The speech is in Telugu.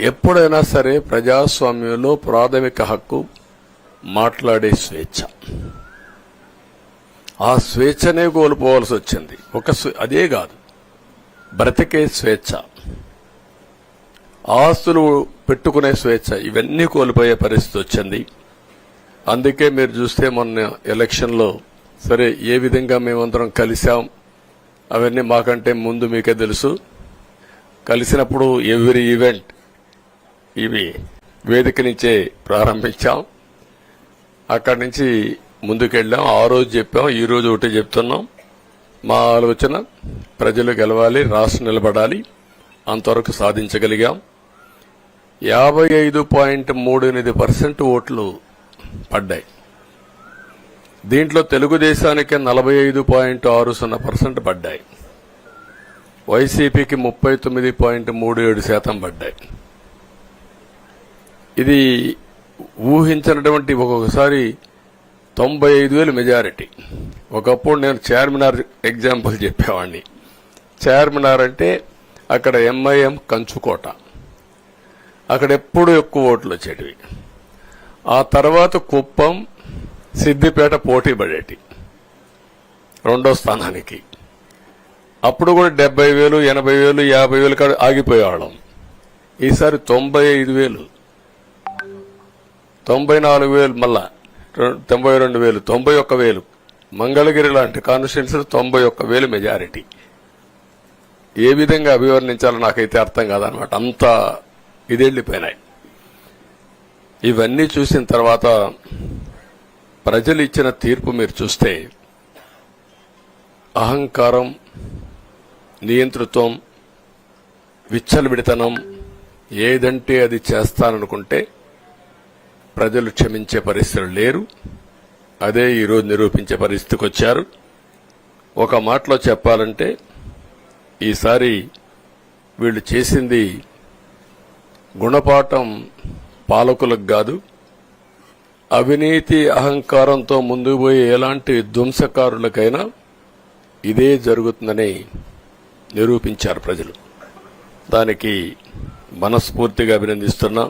ఎప్పుడైనా సరే ప్రజాస్వామ్యంలో ప్రాథమిక హక్కు మాట్లాడే స్వేచ్ఛ. ఆ స్వేచ్ఛనే కోల్పోవాల్సి వచ్చింది. అదే కాదు, బ్రతికే స్వేచ్ఛ, ఆస్తులు పెట్టుకునే స్వేచ్ఛ, ఇవన్నీ కోల్పోయే పరిస్థితి వచ్చింది. అందుకే మీరు చూస్తే మొన్న ఎలక్షన్లో సరే ఏ విధంగా మేమందరం కలిసాం అవన్నీ మాకంటే ముందు మీకే తెలుసు. కలిసినప్పుడు ఎవ్రీ ఈవెంట్ ఇవి వేదిక నుంచే ప్రారంభించాం. అక్కడి నుంచి ముందుకెళ్ళాం. ఆ రోజు చెప్పాం, ఈ రోజు ఒకటి చెప్తున్నాం. మా ఆలోచన ప్రజలు గెలవాలి, రాష్ట్రం నిలబడాలి. అంతవరకు సాధించగలిగాం. 55.38% ఓట్లు పడ్డాయి. దీంట్లో తెలుగుదేశానికి 45.60% పడ్డాయి. వైసీపీకి 39.37% పడ్డాయి. ఇది ఊహించినటువంటి ఒక్కొక్కసారి 95,000 మెజారిటీ. ఒకప్పుడు నేను చార్మినార్ ఎగ్జాంపుల్ చెప్పేవాడిని. చార్మినార్ అంటే అక్కడ ఎంఐఎం కంచుకోట, అక్కడ ఎప్పుడు ఎక్కువ ఓట్లు వచ్చేటివి. ఆ తర్వాత కుప్పం, సిద్దిపేట పోటీ పడేటి రెండో స్థానానికి. అప్పుడు కూడా 70,000, 80,000, 50,000 కాడ ఆగిపోయేవాళ్ళం. ఈసారి 95,000, 94,000, మళ్ళా 92,000, 91,000. మంగళగిరి లాంటి కాన్స్టిట్యున్సీ 91,000 మెజారిటీ. ఏ విధంగా అభివర్ణించాలో నాకైతే అర్థం కాదనమాట. అంత ఇదెళ్లిపోయినాయి. ఇవన్నీ చూసిన తర్వాత ప్రజలు ఇచ్చిన తీర్పు మీరు చూస్తే అహంకారం, నియంతృత్వం, విచ్చలవిడితనం, ఏదంటే అది చేస్తాననుకుంటే ప్రజలు క్షమించే పరిస్థితులు లేరు. అదే ఈరోజు నిరూపించే పరిస్థితికి వచ్చారు. ఒక మాటలో చెప్పాలంటే ఈసారి వీళ్ళు చేసింది గుణపాఠం పాలకులకు కాదు, అవినీతి అహంకారంతో ముందుకు పోయే ఎలాంటి ధ్వంసకారులకైనా ఇదే జరుగుతుందని నిరూపించారు ప్రజలు. దానికి మనస్ఫూర్తిగా అభినందిస్తున్నా.